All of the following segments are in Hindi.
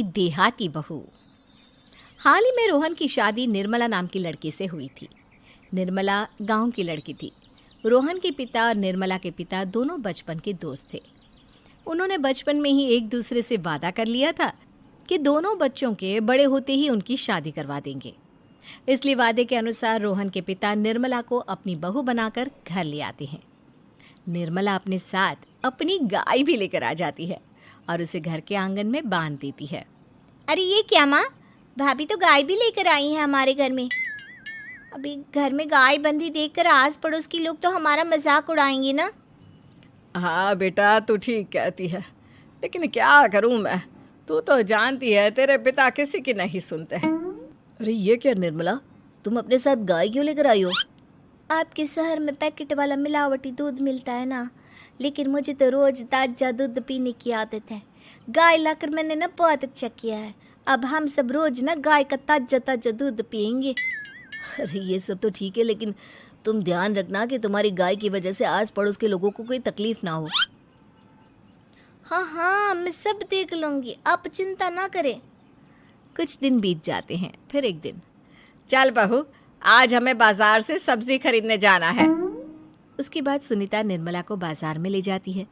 देहाती बहू। हाल ही में रोहन की शादी निर्मला नाम की लड़की से हुई थी। निर्मला गांव की लड़की थी। रोहन के पिता और निर्मला के पिता दोनों बचपन के दोस्त थे। उन्होंने बचपन में ही एक दूसरे से वादा कर लिया था कि दोनों बच्चों के बड़े होते ही उनकी शादी करवा देंगे। इसलिए वादे के अनुसार रोहन के पिता निर्मला को अपनी बहू बनाकर घर ले आते हैं। निर्मला अपने साथ अपनी गाय भी लेकर आ जाती है और उसे घर के आंगन में बांध देती है। अरे ये क्या माँ, भाभी तो गाय भी लेकर आई हैं हमारे घर में। अभी घर में गाय बंधी देखकर आस पड़ोस के लोग तो हमारा मजाक उड़ाएंगे ना। हाँ बेटा, तू ठीक कहती है, लेकिन क्या करूँ मैं। तू तो जानती है तेरे पिता किसी की नहीं सुनते। अरे ये क्या निर्मला, तुम अपने साथ गाय क्यों लेकर आई हो? आपके शहर में पैकेट वाला मिलावटी दूध मिलता है ना, लेकिन मुझे तो रोज ताजा दूध पीने की आदत है। गाय लाकर मैंने ना बहुत अच्छा किया है। अब हम सब रोज ना गाय का ताजा ताजा दूध पियेंगे। अरे ये सब तो ठीक है, लेकिन तुम ध्यान रखना कि तुम्हारी गाय की वजह से आस पड़ोस के लोगों को कोई तकलीफ ना हो। हाँ हाँ, मैं सब देख लूँगी, आप चिंता ना करें। कुछ दिन बीत जाते हैं। फिर एक दिन, चल बहू, आज हमें बाजार से सब्जी खरीदने जाना है। उसके बाद सुनीता निर्मला को बाजार में ले जाती है।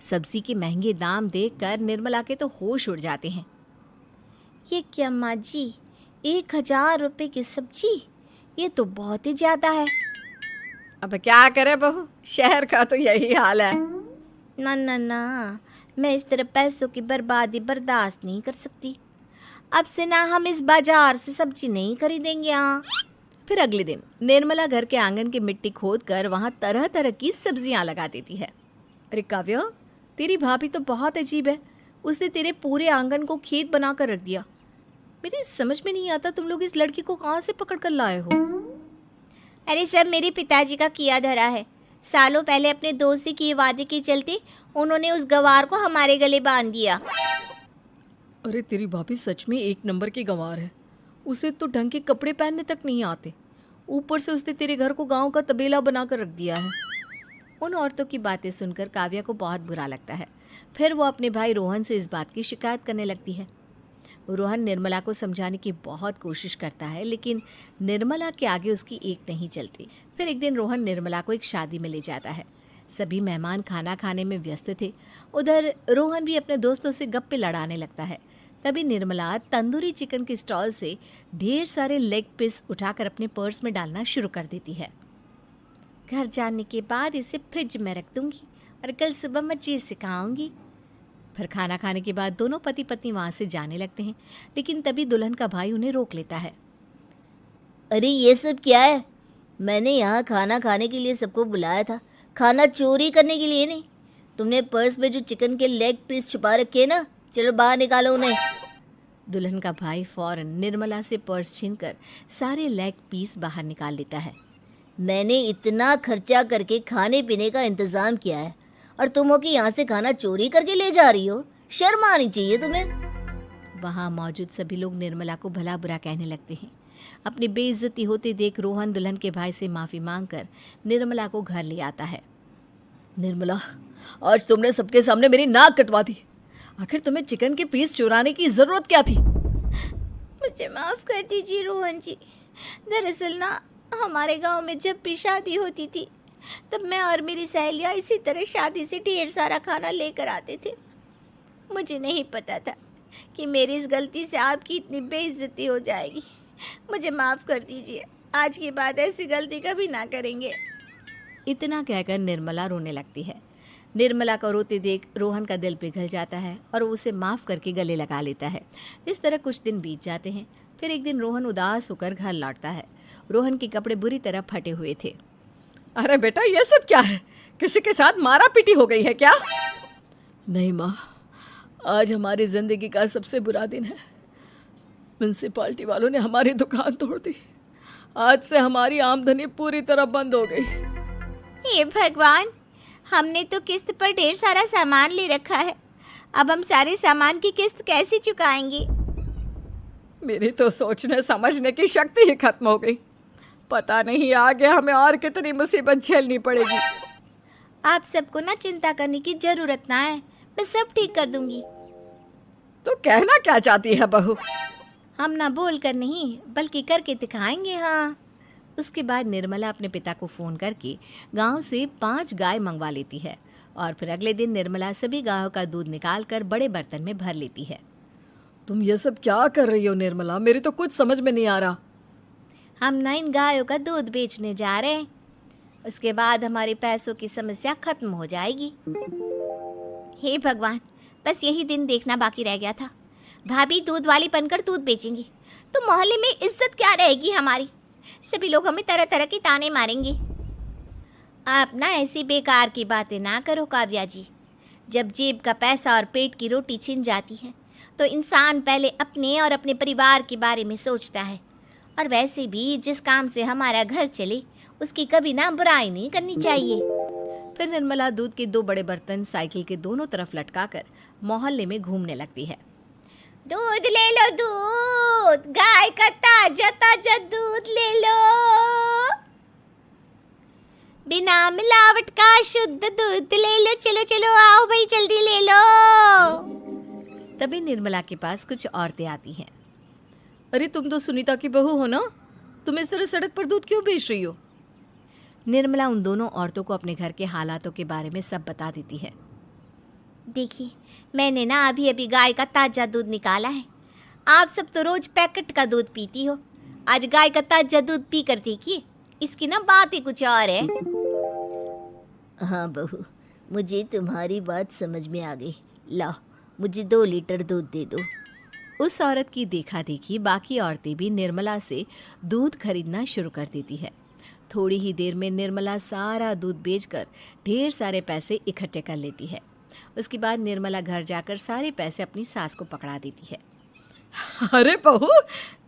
सब्जी के महंगे दाम देखकर निर्मला के तो होश उड़ जाते हैं। ये क्या माँ जी, 1000 रुपये की सब्जी, ये तो बहुत ही ज़्यादा है। अब क्या करे बहू, शहर का तो यही हाल है। ना ना ना, मैं इस तरह पैसों की बर्बादी बर्दाश्त नहीं कर सकती। अब से ना हम इस बाजार से सब्जी नहीं खरीदेंगे। हाँ। फिर अगले दिन निर्मला घर के आंगन की मिट्टी खोद कर वहाँ तरह तरह की सब्जियाँ लगा देती है। अरे काव्या, तेरी भाभी तो बहुत अजीब है। उसने तेरे पूरे आंगन को खेत बना कर रख दिया। मेरी समझ में नहीं आता तुम लोग इस लड़की को कहाँ से पकड़ कर लाए हो। अरे सब मेरे पिताजी का किया धरा है। सालों पहले अपने दोस्त से किए वादे के चलते उन्होंने उस गवार को हमारे गले बांध दिया। अरे तेरी भाभी सच में एक नंबर की गंवार है। उसे तो ढंग के कपड़े पहनने तक नहीं आते, ऊपर से उसने तेरे घर को गांव का तबेला बनाकर रख दिया है। उन औरतों की बातें सुनकर काव्या को बहुत बुरा लगता है। फिर वो अपने भाई रोहन से इस बात की शिकायत करने लगती है। रोहन निर्मला को समझाने की बहुत कोशिश करता है, लेकिन निर्मला के आगे उसकी एक नहीं चलती। फिर एक दिन रोहन निर्मला को एक शादी में ले जाता है। सभी मेहमान खाना खाने में व्यस्त थे। उधर रोहन भी अपने दोस्तों से गप्पे लड़ाने लगता है। तभी निर्मला तंदूरी चिकन के स्टॉल से ढेर सारे लेग पीस उठाकर अपने पर्स में डालना शुरू कर देती है। घर जाने के बाद इसे फ्रिज में रख दूंगी और कल सुबह मैं चीज़ सिखाऊंगी। फिर खाना खाने के बाद दोनों पति पत्नी वहाँ से जाने लगते हैं, लेकिन तभी दुल्हन का भाई उन्हें रोक लेता है। अरे ये सब क्या है? मैंने यहाँ खाना खाने के लिए सबको बुलाया था, खाना चोरी करने के लिए नहीं। तुमने पर्स में जो चिकन के लेग पीस छुपा रखे ना, चलो बाहर निकालो उन्हें। दुल्हन का भाई फौरन निर्मला से पर्स छीनकर सारे लेग पीस बाहर निकाल लेता है। मैंने इतना खर्चा करके खाने पीने का इंतज़ाम किया है और तुम हो कि यहाँ से खाना चोरी करके ले जा रही हो। शर्म आनी चाहिए तुम्हें। वहाँ मौजूद सभी लोग निर्मला को भला बुरा कहने लगते हैं। अपनी बेइज्जती होते देख रोहन दुल्हन के भाई से माफ़ी मांगकर निर्मला को घर ले आता है। निर्मला, आज तुमने सबके सामने मेरी नाक कटवा दी। आखिर तुम्हें चिकन के पीस चुराने की ज़रूरत क्या थी? मुझे माफ़ कर दीजिए रोहन जी। दरअसल ना, हमारे गांव में जब भी शादी होती थी तब मैं और मेरी सहेलियाँ इसी तरह शादी से ढेर सारा खाना लेकर आते थे। मुझे नहीं पता था कि मेरी इस गलती से आपकी इतनी बेइज्जती हो जाएगी। मुझे माफ़ कर दीजिए, आज के बाद ऐसी गलती कभी ना करेंगे। इतना कहकर निर्मला रोने लगती है। निर्मला को रोते देख रोहन का दिल पिघल जाता है और उसे माफ़ करके गले लगा लेता है। इस तरह कुछ दिन बीत जाते हैं। फिर एक दिन रोहन उदास होकर घर लौटता है। रोहन के कपड़े बुरी तरह फटे हुए थे। अरे बेटा, ये सब क्या है? किसी के साथ मारा पीटी हो गई है क्या? नहीं माँ, आज हमारी ज़िंदगी का सबसे बुरा दिन है। म्यूनसिपालिटी वालों ने हमारी दुकान तोड़ दी। आज से हमारी आमदनी पूरी तरह बंद हो गई। हे भगवान, हमने तो किस्त पर ढेर सारा सामान ले रखा है। अब हम सारे सामान की किस्त कैसे चुकाएंगे? मेरी तो सोचने समझने की शक्ति ही खत्म हो गई। पता नहीं आगे हमें और कितनी मुसीबत झेलनी पड़ेगी। आप सबको ना चिंता करने की ज़रूरत ना है, मैं सब ठीक कर दूंगी। तो कहना क्या चाहती है बहू? हम ना बोल कर नहीं बल्कि करके दिखाएंगे। हाँ। उसके बाद निर्मला अपने पिता को फ़ोन करके गांव से 5 गाय मंगवा लेती है और फिर अगले दिन निर्मला सभी गायों का दूध निकाल कर बड़े बर्तन में भर लेती है। तुम ये सब क्या कर रही हो निर्मला? मेरी तो कुछ समझ में नहीं आ रहा। हम ना इन गायों का दूध बेचने जा रहे हैं। उसके बाद हमारे पैसों की समस्या खत्म हो जाएगी। हे भगवान, बस यही दिन देखना बाकी रह गया था। भाभी दूध वाली बनकर दूध बेचेंगी तो मोहल्ले में इज्जत क्या रहेगी हमारी? सभी लोग हमें तरह तरह की ताने मारेंगे। आप ना ऐसी बेकार की बातें ना करो काव्या जी। जब जेब का पैसा और पेट की रोटी छिन जाती है तो इंसान पहले अपने और अपने परिवार के बारे में सोचता है। और वैसे भी जिस काम से हमारा घर चले उसकी कभी ना बुराई नहीं करनी चाहिए। फिर निर्मला दूध के 2 बड़े बर्तन साइकिल के दोनों तरफ लटकाकर मोहल्ले में घूमने लगती है। दूध ले लो, दूध, गाय का ताजा ताजा दूध ले लो, बिना मिलावट का शुद्ध दूध ले लो। चलो चलो आओ भाई, जल्दी ले लो। तभी निर्मला के पास कुछ औरतें आती हैं। अरे तुम तो सुनीता की बहू हो ना, तुम इस तरह सड़क पर दूध क्यों बेच रही हो? निर्मला उन दोनों औरतों को अपने घर के हालातों के बारे में सब बता देती है। देखिए, मैंने ना अभी अभी गाय का ताजा दूध निकाला है। आप सब तो रोज पैकेट का दूध पीती हो, आज गाय का ताजा दूध पी कर देखिए, इसकी ना बात ही कुछ और है। हाँ बहू, मुझे तुम्हारी बात समझ में आ गई। लाओ, मुझे 2 लीटर दूध दे दो। उस औरत की देखा देखी बाकी औरतें भी निर्मला से दूध खरीदना शुरू कर देती है। थोड़ी ही देर में निर्मला सारा दूध बेचकर ढेर सारे पैसे इकट्ठे कर लेती है। उसके बाद निर्मला घर जाकर सारे पैसे अपनी सास को पकड़ा देती है। अरे बहू,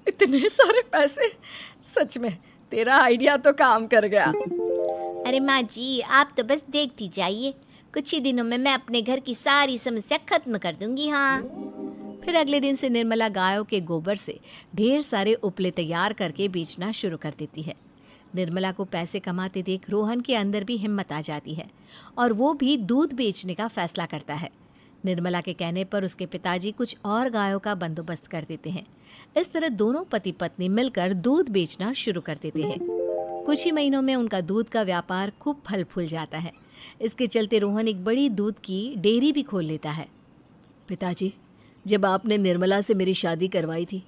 इतने सारे पैसे! सच में तेरा आइडिया तो काम कर गया। अरे माँ जी, आप तो बस देखती जाइए, कुछ ही दिनों में मैं अपने घर की सारी समस्या खत्म कर दूंगी। हाँ। फिर अगले दिन से निर्मला गायों के गोबर से ढेर सारे उपले तैयार करके बेचना शुरू कर देती है। निर्मला को पैसे कमाते देख रोहन के अंदर भी हिम्मत आ जाती है और वो भी दूध बेचने का फैसला करता है। निर्मला के कहने पर उसके पिताजी कुछ और गायों का बंदोबस्त कर देते हैं। इस तरह दोनों पति पत्नी मिलकर दूध बेचना शुरू कर देते हैं। कुछ ही महीनों में उनका दूध का व्यापार खूब फल फूल जाता है। इसके चलते रोहन एक बड़ी दूध की डेयरी भी खोल लेता है। पिताजी, जब आपने निर्मला से मेरी शादी करवाई थी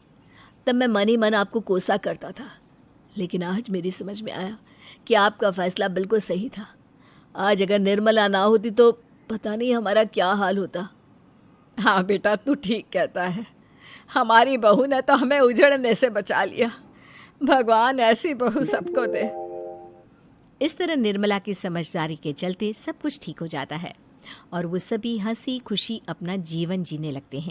तब मैं मन ही मन आपको कोसा करता था, लेकिन आज मेरी समझ में आया कि आपका फैसला बिल्कुल सही था। आज अगर निर्मला ना होती तो पता नहीं हमारा क्या हाल होता। हाँ बेटा, तू ठीक कहता है। हमारी बहू ने तो हमें उजड़ने से बचा लिया। भगवान ऐसी बहू सबको दे। इस तरह निर्मला की समझदारी के चलते सब कुछ ठीक हो जाता है और वो सभी हंसी खुशी अपना जीवन जीने लगते हैं।